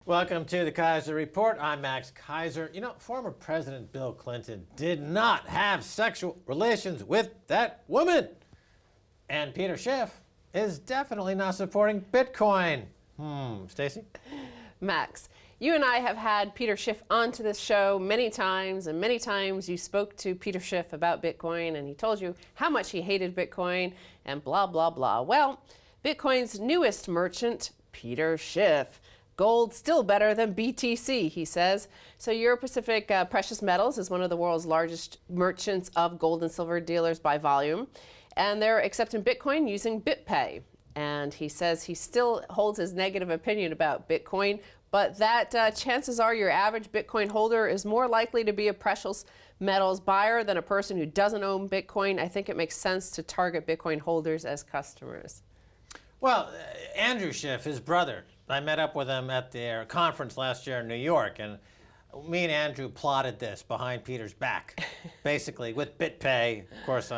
Welcome to the Keiser Report. I'm Max Keiser. You know, former President Bill Clinton did not have sexual relations with that woman. And Peter Schiff is definitely not supporting Bitcoin. Stacy? Max, you and I have had Peter Schiff onto this show many times, and many times you spoke to Peter Schiff about Bitcoin, and he told you how much he hated Bitcoin, and blah, blah, blah. Well, Bitcoin's newest merchant, Peter Schiff. Gold still better than BTC, he says. So Euro Pacific Precious Metals is one of the world's largest merchants of gold and silver dealers by volume. And they're accepting Bitcoin using BitPay. And he says he still holds his negative opinion about Bitcoin, but that chances are your average Bitcoin holder is more likely to be a precious metals buyer than a person who doesn't own Bitcoin. I think it makes sense to target Bitcoin holders as customers. Well, Andrew Schiff, his brother, I met up with him at their conference last year in New York, and me and Andrew plotted this behind Peter's back, basically with BitPay. Of course,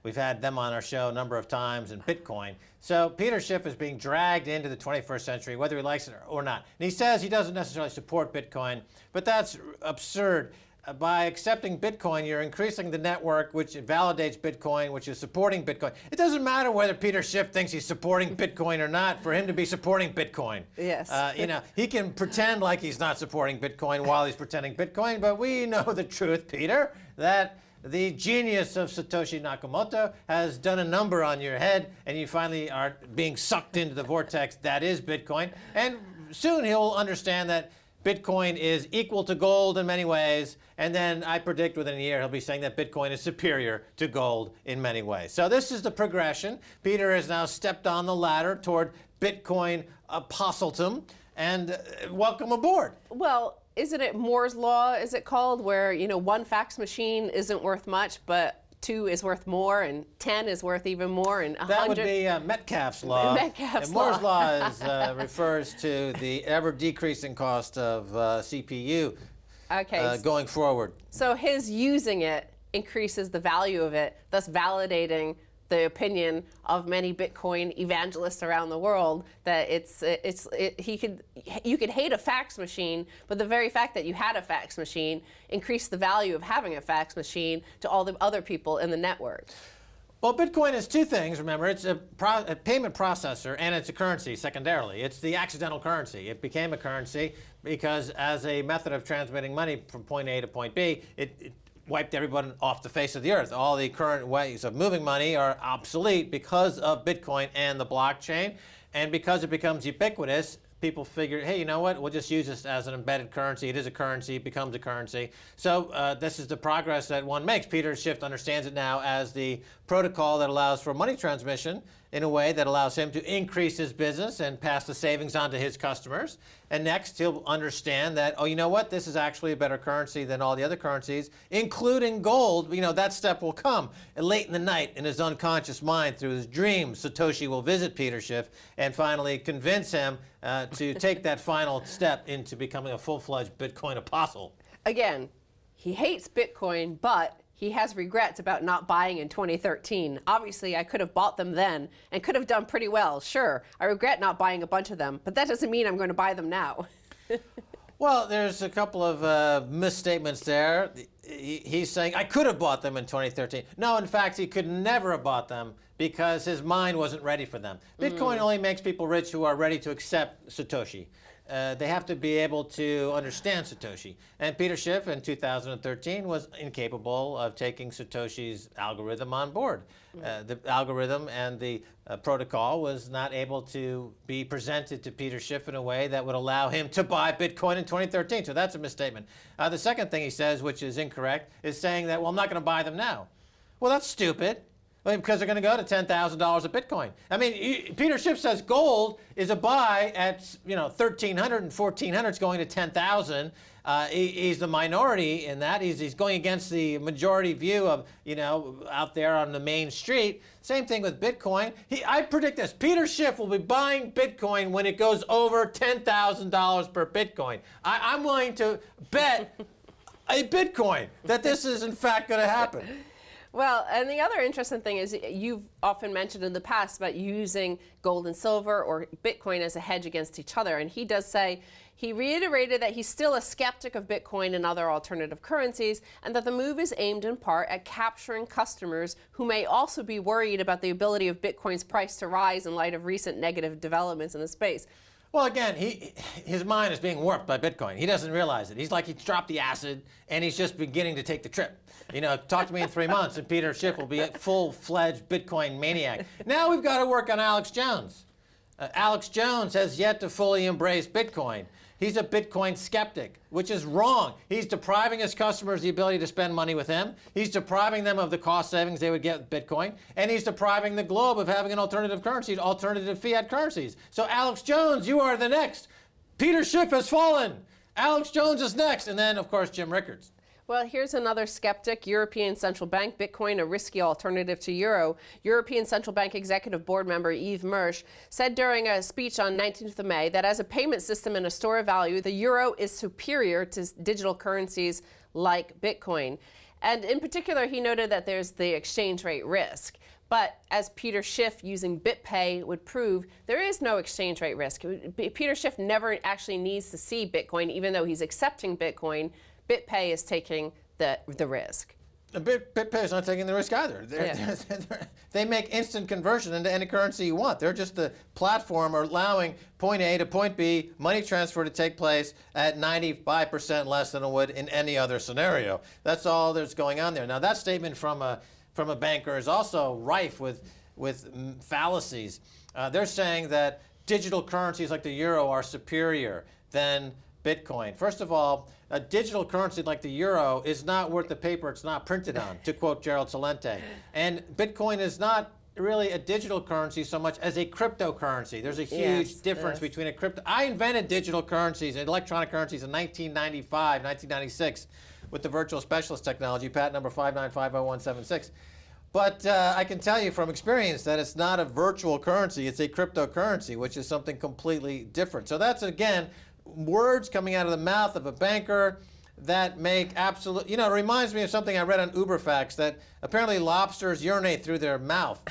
we've had them on our show a number of times, and Bitcoin. So Peter Schiff is being dragged into the 21st century, whether he likes it or not. And he says he doesn't necessarily support Bitcoin, but that's absurd. By accepting Bitcoin, you're increasing the network, which validates Bitcoin, which is supporting Bitcoin. It doesn't matter whether Peter Schiff thinks he's supporting Bitcoin or not for him to be supporting Bitcoin. Yes. You know, he can pretend like he's not supporting Bitcoin while he's pretending Bitcoin, but we know the truth, Peter, that the genius of Satoshi Nakamoto has done a number on your head, and you finally are being sucked into the vortex that is Bitcoin. And soon he'll understand that Bitcoin is equal to gold in many ways, and then I predict within a year he'll be saying that Bitcoin is superior to gold in many ways. So this is the progression. Peter has now stepped on the ladder toward Bitcoin apostletum, and welcome aboard. Well, isn't it Moore's Law, is it called, where, you know, one fax machine isn't worth much, but 2 is worth more, and 10 is worth even more, and 100... That would be Metcalfe's law. Metcalfe's and Moore's law is, refers to the ever-decreasing cost of CPU going forward. So his using it increases the value of it, thus validating the opinion of many Bitcoin evangelists around the world that you could hate a fax machine, but the very fact that you had a fax machine increased the value of having a fax machine to all the other people in the network. Well, Bitcoin is two things, remember. It's a payment processor, and it's a currency secondarily. It's the accidental currency. It became a currency because as a method of transmitting money from point A to point B, it wiped everyone off the face of the earth. All the current ways of moving money are obsolete because of Bitcoin and the blockchain. And because it becomes ubiquitous, people figured, hey, you know what? We'll just use this as an embedded currency. It is a currency. It becomes a currency. So this is the progress that one makes. Peter Schiff understands it now as the protocol that allows for money transmission in a way that allows him to increase his business and pass the savings on to his customers. And next, he'll understand that, oh, you know what? This is actually a better currency than all the other currencies, including gold. You know, that step will come. And late in the night, in his unconscious mind, through his dreams, Satoshi will visit Peter Schiff and finally convince him to take that final step into becoming a full-fledged Bitcoin apostle. Again, he hates Bitcoin, but he has regrets about not buying in 2013. Obviously, I could have bought them then and could have done pretty well. Sure, I regret not buying a bunch of them, but that doesn't mean I'm going to buy them now. Well, there's a couple of misstatements there. He's saying, I could have bought them in 2013. No, in fact, he could never have bought them because his mind wasn't ready for them. Bitcoin only makes people rich who are ready to accept Satoshi. They have to be able to understand Satoshi. And Peter Schiff in 2013 was incapable of taking Satoshi's algorithm on board. The algorithm and the protocol was not able to be presented to Peter Schiff in a way that would allow him to buy Bitcoin in 2013. So that's a misstatement. The second thing he says, which is incorrect, is saying that, well, I'm not going to buy them now. Well, that's stupid. Because they're going to go to $10,000 a Bitcoin. I mean, Peter Schiff says gold is a buy at, you know, 1,300 and 1,400. It's going to 10,000. He's the minority in that. He's going against the majority view of, you know, out there on the main street. Same thing with Bitcoin. I predict this. Peter Schiff will be buying Bitcoin when it goes over $10,000 per Bitcoin. I'm willing to bet a Bitcoin that this is in fact going to happen. Well, and the other interesting thing is you've often mentioned in the past about using gold and silver or Bitcoin as a hedge against each other. And he does say, he reiterated that he's still a skeptic of Bitcoin and other alternative currencies, and that the move is aimed in part at capturing customers who may also be worried about the ability of Bitcoin's price to rise in light of recent negative developments in the space. Well, again, his mind is being warped by Bitcoin. He doesn't realize it. He's like he's dropped the acid, and he's just beginning to take the trip. You know, talk to me in 3 months, and Peter Schiff will be a full-fledged Bitcoin maniac. Now we've got to work on Alex Jones. Alex Jones has yet to fully embrace Bitcoin. He's a Bitcoin skeptic, which is wrong. He's depriving his customers the ability to spend money with him. He's depriving them of the cost savings they would get with Bitcoin. And he's depriving the globe of having an alternative currency, alternative fiat currencies. So Alex Jones, you are the next. Peter Schiff has fallen. Alex Jones is next. And then, of course, Jim Rickards. Well, here's another skeptic. European Central Bank, Bitcoin, a risky alternative to euro. European Central Bank Executive Board member Yves Mersch said during a speech on 19th of May that as a payment system and a store of value, the euro is superior to digital currencies like Bitcoin. And in particular, he noted that there's the exchange rate risk. But as Peter Schiff using BitPay would prove, there is no exchange rate risk. Peter Schiff never actually needs to see Bitcoin, even though he's accepting Bitcoin. BitPay is taking the risk. BitPay is not taking the risk either. They make instant conversion into any currency you want. They're just the platform allowing point A to point B money transfer to take place at 95% less than it would in any other scenario. That's all that's going on there. Now that statement from a banker is also rife with fallacies. They're saying that digital currencies like the euro are superior than Bitcoin. First of all, a digital currency like the euro is not worth the paper it's not printed on, to quote Gerald Celente. And Bitcoin is not really a digital currency so much as a cryptocurrency. There's a huge difference between a crypto. I invented digital currencies and electronic currencies in 1995, 1996 with the virtual specialist technology, patent number 5950176. But I can tell you from experience that it's not a virtual currency, it's a cryptocurrency, which is something completely different. So that's, again, words coming out of the mouth of a banker that make absolute, it reminds me of something I read on Uberfax, that apparently lobsters urinate through their mouth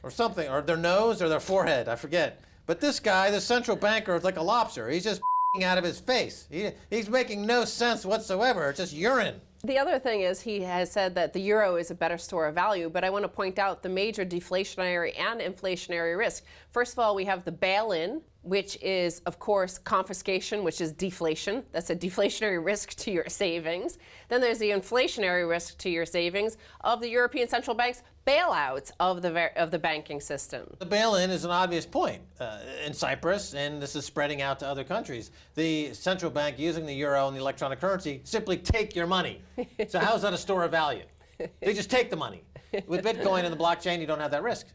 or something, or their nose or their forehead, I forget. But this guy, the central banker, is like a lobster. He's just out of his face. He's making no sense whatsoever. It's just urine. The other thing is he has said that the euro is a better store of value, but I want to point out the major deflationary and inflationary risk. First of all, we have the bail-in, which is, of course, confiscation, which is deflation. That's a deflationary risk to your savings. Then there's the inflationary risk to your savings of the European Central Bank's bailouts of the banking system. The bail-in is an obvious point in Cyprus, and this is spreading out to other countries. The central bank, using the euro and the electronic currency, simply take your money. So how is that a store of value? They just take the money. With Bitcoin and the blockchain, you don't have that risk.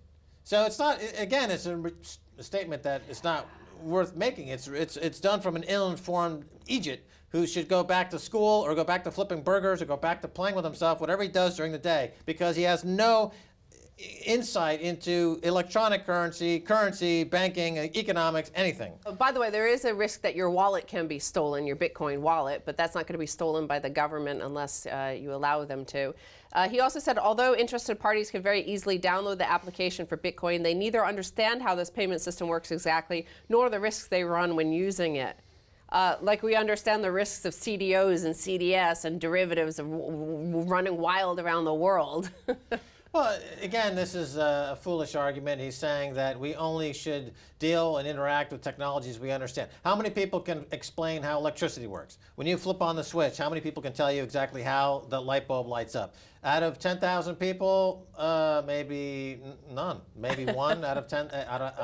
So it's not, again, it's a statement that it's not worth making. It's done from an ill-informed Egypt who should go back to school or go back to flipping burgers or go back to playing with himself, whatever he does during the day, because he has no insight into electronic currency, banking, economics, anything. By the way, there is a risk that your wallet can be stolen, your Bitcoin wallet, but that's not going to be stolen by the government unless you allow them to. He also said, although interested parties can very easily download the application for Bitcoin, they neither understand how this payment system works exactly, nor the risks they run when using it. Like we understand the risks of CDOs and CDS and derivatives of running wild around the world. Well, again, this is a foolish argument. He's saying that we only should deal and interact with technologies we understand. How many people can explain how electricity works? When you flip on the switch, how many people can tell you exactly how the light bulb lights up? Out of 10,000 people, maybe none. Maybe one out of 10,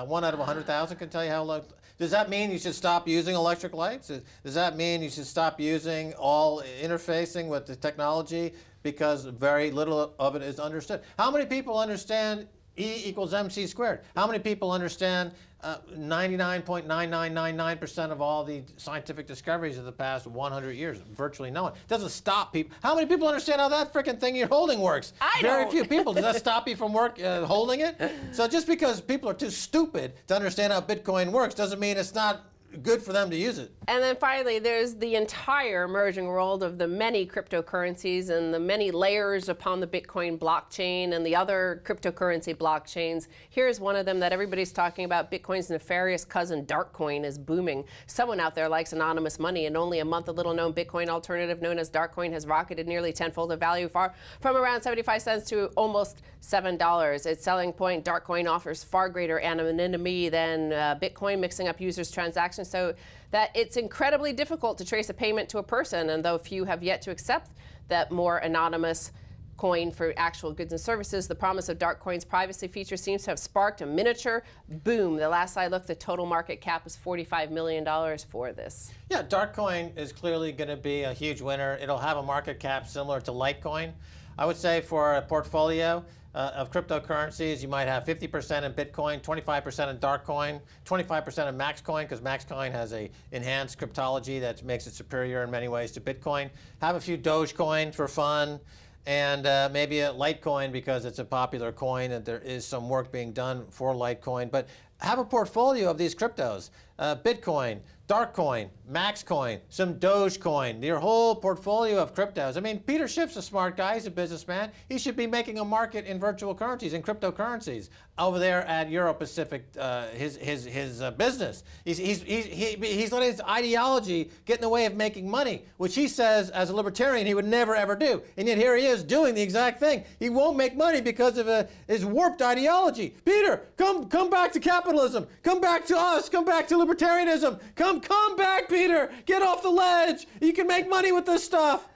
one out of 100,000 can tell you how. Does that mean you should stop using electric lights? Does that mean you should stop using all interfacing with the technology because very little of it is understood? How many people understand E equals MC squared? How many people understand 99.9999% of all the scientific discoveries of the past 100 years? Virtually no one. It doesn't stop people. How many people understand how that frickin' thing you're holding works? Very few people. Does that stop you from holding it? So just because people are too stupid to understand how Bitcoin works doesn't mean it's not good for them to use it. And then finally, there's the entire emerging world of the many cryptocurrencies and the many layers upon the Bitcoin blockchain and the other cryptocurrency blockchains. Here's one of them that everybody's talking about. Bitcoin's nefarious cousin, Darkcoin, is booming. Someone out there likes anonymous money, and only a month, a little-known Bitcoin alternative known as Darkcoin has rocketed nearly tenfold of value, far from around 75 cents to almost $7. Its selling point, Darkcoin offers far greater anonymity than Bitcoin, mixing up users' transactions so that it's incredibly difficult to trace a payment to a person. And though few have yet to accept that more anonymous coin for actual goods and services, the promise of Darkcoin's privacy feature seems to have sparked a miniature boom. The last I looked, the total market cap was $45 million for this. Yeah, Darkcoin is clearly going to be a huge winner. It'll have a market cap similar to Litecoin. I would say for a portfolio of cryptocurrencies, you might have 50% in Bitcoin, 25% in Darkcoin, 25% in Maxcoin, because Maxcoin has a enhanced cryptology that makes it superior in many ways to Bitcoin. Have a few Dogecoin for fun, and maybe a Litecoin because it's a popular coin and there is some work being done for Litecoin. But have a portfolio of these cryptos, Bitcoin, Darkcoin, Maxcoin, some Dogecoin, your whole portfolio of cryptos. I mean, Peter Schiff's a smart guy, he's a businessman. He should be making a market in virtual currencies, in cryptocurrencies, over there at Euro Pacific, his business. He's letting his ideology get in the way of making money, which he says, as a libertarian, he would never ever do. And yet here he is doing the exact thing. He won't make money because of his warped ideology. Peter, come back to capitalism. Come back to us. Come back to libertarianism. Come back, Peter. Get off the ledge. You can make money with this stuff.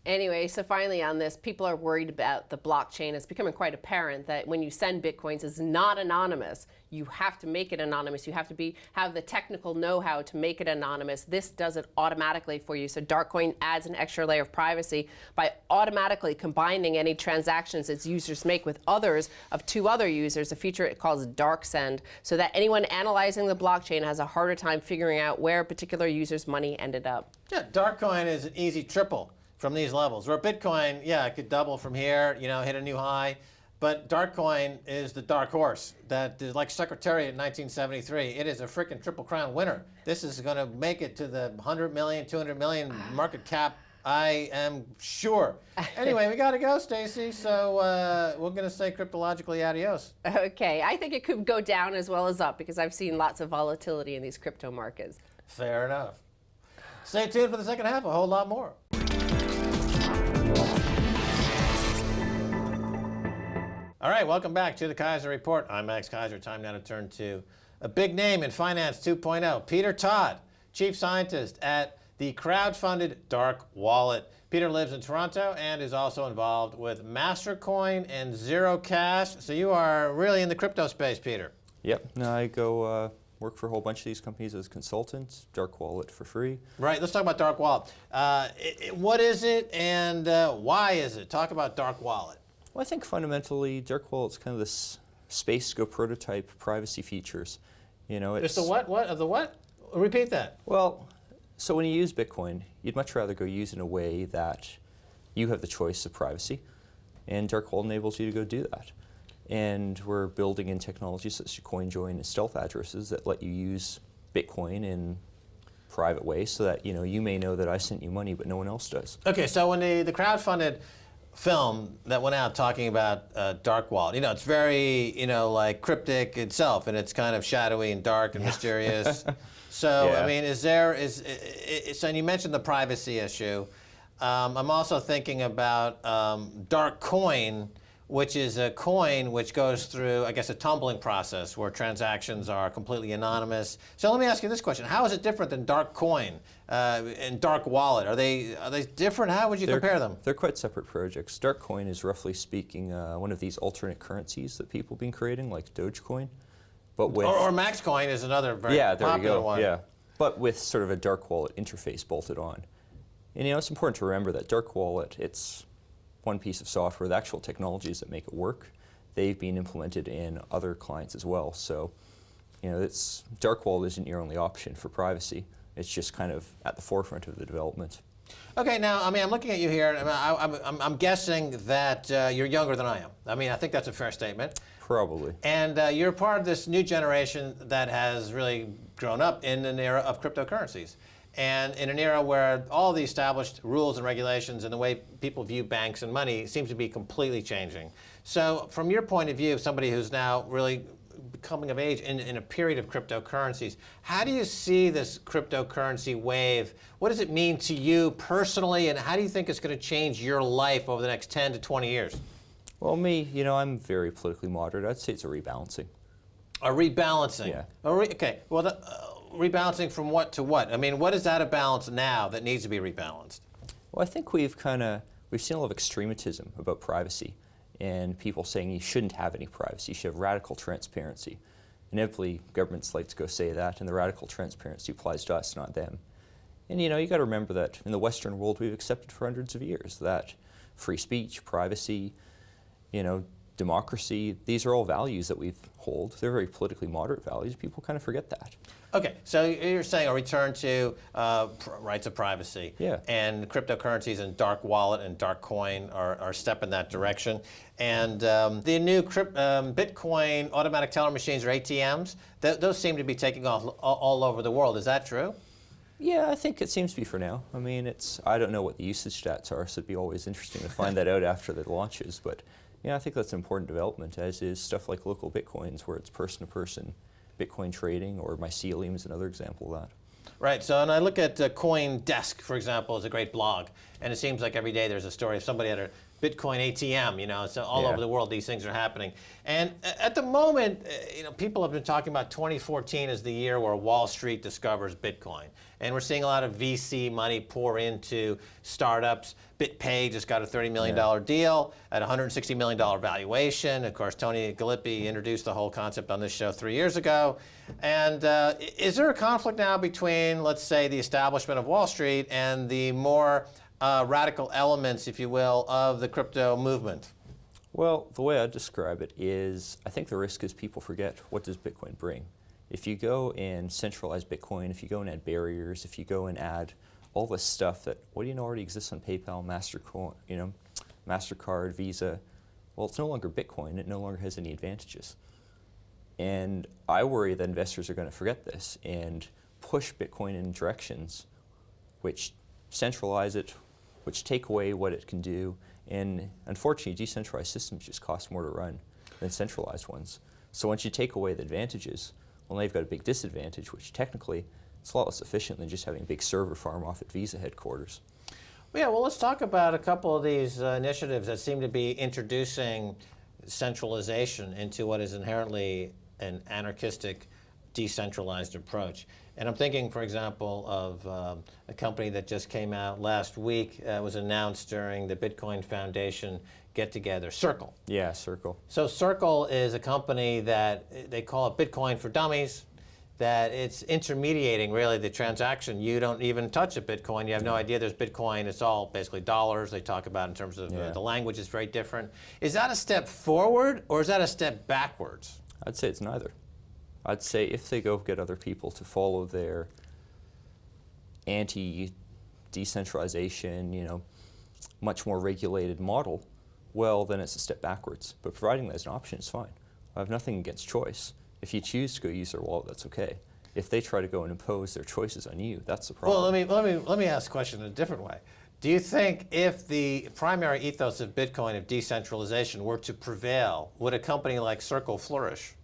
Anyway, so finally on this, people are worried about the blockchain. It's becoming quite apparent that when you send Bitcoins, it's not anonymous. You have to make it anonymous. You have to have the technical know-how to make it anonymous. This does it automatically for you. So Darkcoin adds an extra layer of privacy by automatically combining any transactions its users make with others of two other users, a feature it calls DarkSend, so that anyone analyzing the blockchain has a harder time figuring out where a particular user's money ended up. Yeah, Darkcoin is an easy triple from these levels. Where Bitcoin, yeah, it could double from here, hit a new high. But Darkcoin is the dark horse that is like Secretariat in 1973. It is a freaking Triple Crown winner. This is going to make it to the 100 million, 200 million market cap, I am sure. Anyway, we got to go, Stacy. So we're going to say cryptologically adios. Okay, I think it could go down as well as up because I've seen lots of volatility in these crypto markets. Fair enough. Stay tuned for the second half, a whole lot more. All right, welcome back to the Keiser Report. I'm Max Keiser. Time now to turn to a big name in Finance 2.0, Peter Todd, Chief Scientist at the crowdfunded Dark Wallet. Peter lives in Toronto and is also involved with Mastercoin and Zero Cash. So you are really in the crypto space, Peter. Yep. No, I go work for a whole bunch of these companies as consultants. Dark Wallet for free. Right. Let's talk about Dark Wallet. What is it and why is it? Talk about Dark Wallet. Well, I think fundamentally, Dark Wallet's kind of this space to go prototype privacy features. It's the what? What of the what? Repeat that. Well, so when you use Bitcoin, you'd much rather go use in a way that you have the choice of privacy, and Dark Wallet enables you to go do that. And we're building in technologies such as CoinJoin and stealth addresses that let you use Bitcoin in private ways, so that you may know that I sent you money, but no one else does. Okay, so when the crowdfunded film that went out talking about Dark Wallet, it's very like cryptic itself, and it's kind of shadowy and dark and mysterious. So Yeah. I mean, so you mentioned the privacy issue. I'm also thinking about Darkcoin, which is a coin which goes through, I guess, a tumbling process where transactions are completely anonymous. So let me ask you this question. How is it different than Darkcoin and Dark Wallet? Are they different? How would you compare them? They're quite separate projects. Darkcoin is, roughly speaking, one of these alternate currencies that people have been creating, like Dogecoin. But with or Maxcoin is another very there popular you go. one. Yeah, but with sort of a Dark Wallet interface bolted on. And it's important to remember that Dark Wallet, it's one piece of software. The actual technologies that make it work, they've been implemented in other clients as well. So, Dark Wallet isn't your only option for privacy. It's just kind of at the forefront of the development. Okay, now, I mean, I'm looking at you here, and I'm guessing that you're younger than I am. I mean, I think that's a fair statement. Probably. And you're part of this new generation that has really grown up in an era of cryptocurrencies. And in an era where all the established rules and regulations and the way people view banks and money seems to be completely changing. So from your point of view, somebody who's now really coming of age in a period of cryptocurrencies, how do you see this cryptocurrency wave? What does it mean to you personally, and how do you think it's going to change your life over the next 10 to 20 years? Well, me, I'm very politically moderate. I'd say it's a rebalancing. A rebalancing? Yeah. Okay, well, rebalancing from what to what? I mean, what is out of balance now that needs to be rebalanced? Well, I think we've seen a lot of extremism about privacy, and people saying you shouldn't have any privacy, you should have radical transparency. Inevitably, governments like to go say that, and the radical transparency applies to us, not them. And you got to remember that in the Western world, we've accepted for hundreds of years that free speech, privacy, democracy, these are all values that we hold. They're very politically moderate values. People kind of forget that. Okay, so you're saying a return to rights of privacy. Yeah. And cryptocurrencies and dark wallet and Darkcoin are a step in that direction. And the new Bitcoin automatic teller machines, or ATMs, those seem to be taking off all over the world. Is that true? Yeah, I think it seems to be for now. I mean, I don't know what the usage stats are, so it'd be always interesting to find that out after the launches. But I think that's an important development, as is stuff like local Bitcoins, where it's person-to-person Bitcoin trading, or Mycelium is another example of that. Right, so and I look at CoinDesk, for example, is a great blog, and it seems like every day there's a story of somebody at a Bitcoin ATM, so all over the world these things are happening. And at the moment, people have been talking about 2014 as the year where Wall Street discovers Bitcoin. And we're seeing a lot of VC money pour into startups. BitPay just got a $30 million deal at a $160 million valuation. Of course, Tony Gallippi introduced the whole concept on this show 3 years ago. And is there a conflict now between, let's say, the establishment of Wall Street and the more radical elements, if you will, of the crypto movement? Well, the way I describe it is, I think the risk is people forget, what does Bitcoin bring? If you go and centralize Bitcoin, if you go and add barriers, if you go and add all this stuff that, already exists on PayPal, MasterCard, Visa, well, it's no longer Bitcoin. It no longer has any advantages. And I worry that investors are going to forget this and push Bitcoin in directions which centralize it, which take away what it can do. And unfortunately, decentralized systems just cost more to run than centralized ones. So once you take away the advantages, well, now you've got a big disadvantage, which technically it's a lot less efficient than just having a big server farm off at Visa headquarters. Yeah, well, let's talk about a couple of these initiatives that seem to be introducing centralization into what is inherently an anarchistic, decentralized approach. And I'm thinking, for example, of a company that just came out last week, was announced during the Bitcoin Foundation get-together, Circle. Yeah, Circle. So Circle is a company that they call it Bitcoin for Dummies, that it's intermediating really the transaction. You don't even touch a Bitcoin. You have no idea there's Bitcoin. It's all basically dollars they talk about in terms of the language is very different. Is that a step forward or is that a step backwards? I'd say it's neither. I'd say if they go get other people to follow their anti-decentralization, much more regulated model, well, then it's a step backwards. But providing that as an option is fine. I have nothing against choice. If you choose to go use their wallet, that's okay. If they try to go and impose their choices on you, that's the problem. Well, let me ask the question in a different way. Do you think if the primary ethos of Bitcoin, of decentralization, were to prevail, would a company like Circle flourish?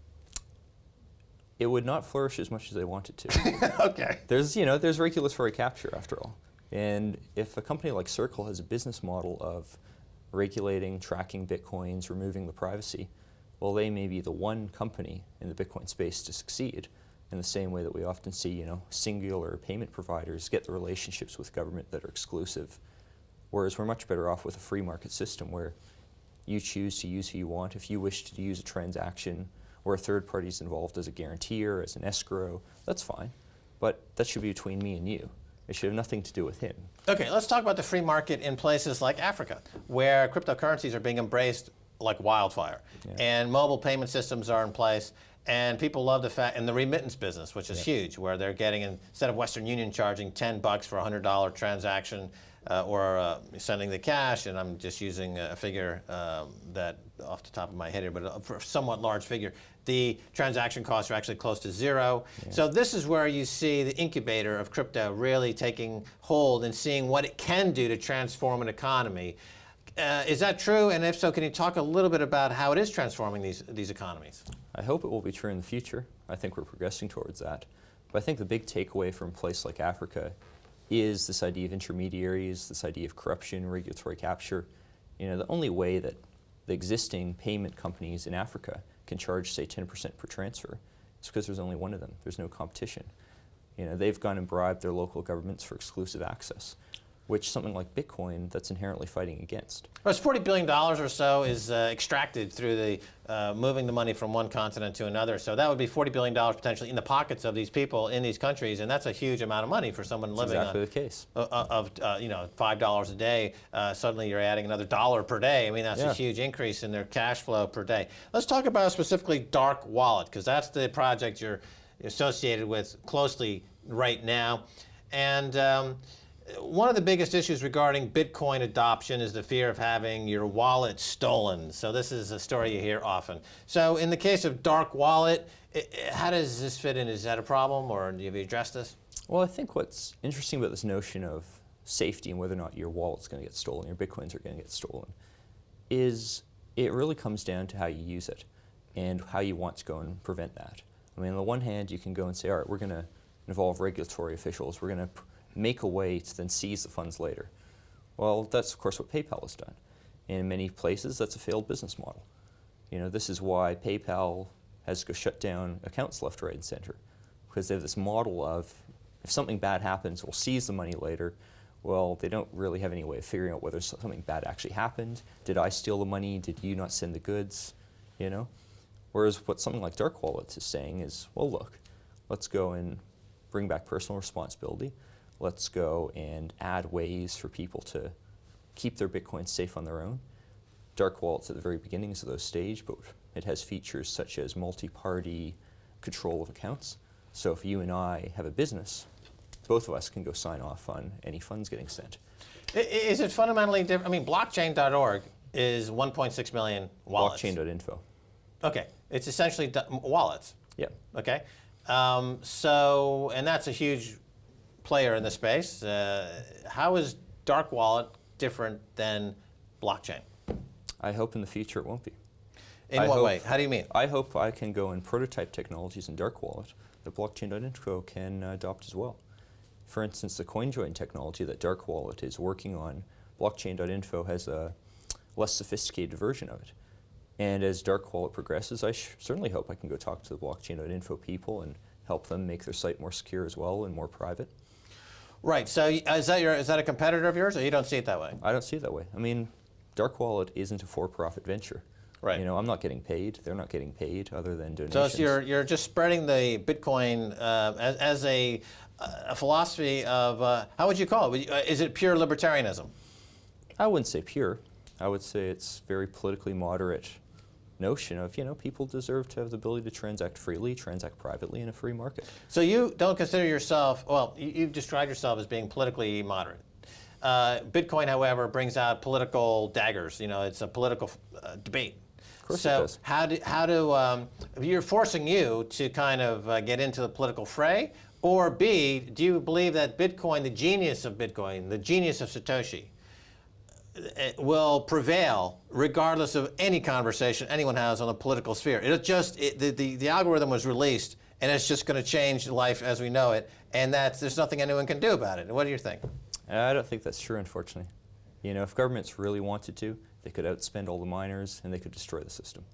It would not flourish as much as they want it to. Okay. There's regulatory capture after all. And if a company like Circle has a business model of regulating, tracking Bitcoins, removing the privacy, well, they may be the one company in the Bitcoin space to succeed in the same way that we often see, singular payment providers get the relationships with government that are exclusive. Whereas we're much better off with a free market system where you choose to use who you want. If you wish to use a transaction where a third party is involved as a guarantor, as an escrow, that's fine. But that should be between me and you. It should have nothing to do with him. Okay, let's talk about the free market in places like Africa, where cryptocurrencies are being embraced like wildfire. Yeah. And mobile payment systems are in place. And people love the fact, and the remittance business, which is huge, where they're getting, instead of Western Union charging $10 for a $100 transaction, or sending the cash, and I'm just using a figure that off the top of my head here, but for a somewhat large figure, the transaction costs are actually close to zero. Yeah. So this is where you see the incubator of crypto really taking hold and seeing what it can do to transform an economy. Is that true? And if so, can you talk a little bit about how it is transforming these economies? I hope it will be true in the future. I think we're progressing towards that. But I think the big takeaway from a place like Africa is this idea of intermediaries, this idea of corruption, regulatory capture. You know, the only way that the existing payment companies in Africa can charge, say, 10% per transfer is because there's only one of them. There's no competition. You know, they've gone and bribed their local governments for exclusive access, which something like Bitcoin that's inherently fighting against. Well, it's $40 billion or so is extracted through the moving the money from one continent to another. So that would be $40 billion potentially in the pockets of these people in these countries, and that's a huge amount of money for someone living exactly on the case. You know, $5 a day. Suddenly you're adding another $1 per day. I mean, that's a huge increase in their cash flow per day. Let's talk about specifically Dark Wallet, because that's the project you're associated with closely right now. And one of the biggest issues regarding Bitcoin adoption is the fear of having your wallet stolen. So this is a story you hear often. So in the case of Dark Wallet, how does this fit in? Is that a problem, or have you addressed this? Well, I think what's interesting about this notion of safety and whether or not your wallet's going to get stolen, your Bitcoins are going to get stolen, is it really comes down to how you use it and how you want to go and prevent that. I mean, on the one hand, you can go and say, all right, we're going to involve regulatory officials. We're going to make a way to then seize the funds later. Well, that's of course what PayPal has done. In many places, that's a failed business model. You know, this is why PayPal has to go shut down accounts left, right, and center, because they have this model of if something bad happens, we'll seize the money later. Well, they don't really have any way of figuring out whether something bad actually happened. Did I steal the money? Did you not send the goods? You know? Whereas what something like Dark Wallet is saying is, well, look, let's go and bring back personal responsibility. Let's go and add ways for people to keep their Bitcoin safe on their own. Dark Wallet's at the very beginnings of those stage, but it has features such as multi-party control of accounts. So if you and I have a business, both of us can go sign off on any funds getting sent. Is it fundamentally different? I mean, blockchain.org is 1.6 million wallets. Blockchain.info. Okay, it's essentially wallets. Yeah. Okay, so, and that's a huge player in the space. How is Dark Wallet different than blockchain? I hope in the future it won't be. In what way? How do you mean? I hope I can go and prototype technologies in Dark Wallet that blockchain.info can adopt as well. For instance, the CoinJoin technology that Dark Wallet is working on, blockchain.info has a less sophisticated version of it. And as Dark Wallet progresses, I certainly hope I can go talk to the blockchain.info people and help them make their site more secure as well and more private. Right. So is that a competitor of yours, or you don't see it that way? I don't see it that way. I mean, Dark Wallet isn't a for-profit venture. Right. You know, I'm not getting paid. They're not getting paid other than donations. So it's you're just spreading the Bitcoin as a philosophy of how would you call it? Is it pure libertarianism? I wouldn't say pure. I would say it's very politically moderate notion of, you know, people deserve to have the ability to transact freely, transact privately in a free market. So you don't consider yourself, well, you've described yourself as being politically moderate. Bitcoin, however, brings out political daggers. You know, it's a political debate. Of course so it does. how do you're forcing you to kind of get into the political fray, or B, do you believe that Bitcoin, the genius of Bitcoin, the genius of Satoshi, will prevail regardless of any conversation anyone has on the political sphere? The algorithm was released, and it's just going to change life as we know it, and there's nothing anyone can do about it. What do you think? I don't think that's true, unfortunately. You know, if governments really wanted to, they could outspend all the miners and they could destroy the system.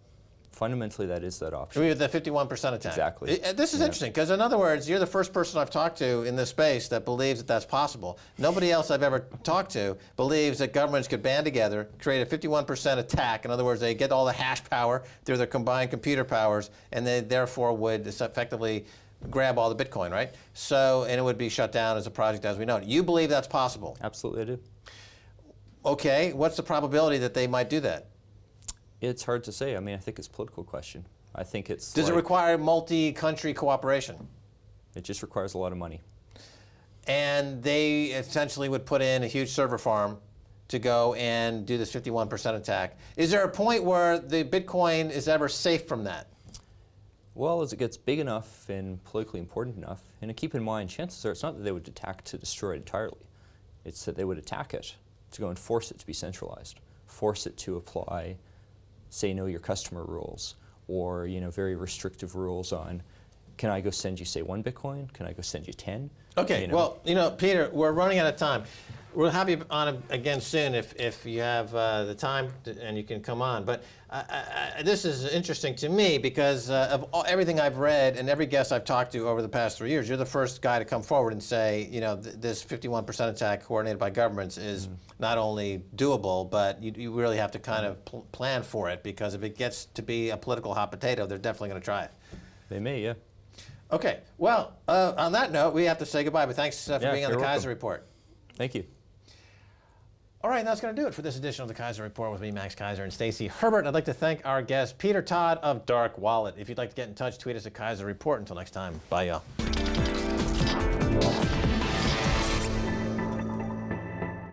Fundamentally, that is that option. We have the 51% attack. Exactly. This is interesting, because in other words, you're the first person I've talked to in this space that believes that that's possible. Nobody else I've ever talked to believes that governments could band together, create a 51% attack. In other words, they get all the hash power through their combined computer powers, and they therefore would effectively grab all the Bitcoin, right? So, and it would be shut down as a project as we know it. You believe that's possible? Absolutely, I do. Okay, what's the probability that they might do that? It's hard to say. I mean, I think it's a political question. I think it's Does it require multi-country cooperation? It just requires a lot of money. And they essentially would put in a huge server farm to go and do this 51% attack. Is there a point where the Bitcoin is ever safe from that? Well, as it gets big enough and politically important enough, and keep in mind, chances are it's not that they would attack to destroy it entirely. It's that they would attack it to go and force it to be centralized, force it to apply, say, know your customer rules, or very restrictive rules on, can I go send you, say, 1 Bitcoin? Can I go send you 10? Okay, well, Peter, we're running out of time. We'll have you on again soon if you have the time and you can come on. But this is interesting to me because of everything I've read and every guest I've talked to over the past 3 years, you're the first guy to come forward and say, this 51% attack coordinated by governments is not only doable, but you really have to kind of plan for it, because if it gets to be a political hot potato, they're definitely going to try it. They may, yeah. Okay, well, on that note, we have to say goodbye, but thanks for being on the Keiser Report. Thank you. All right, and that's going to do it for this edition of the Keiser Report with me, Max Keiser, and Stacy Herbert. I'd like to thank our guest, Peter Todd of Dark Wallet. If you'd like to get in touch, tweet us at Keiser Report. Until next time, bye, y'all.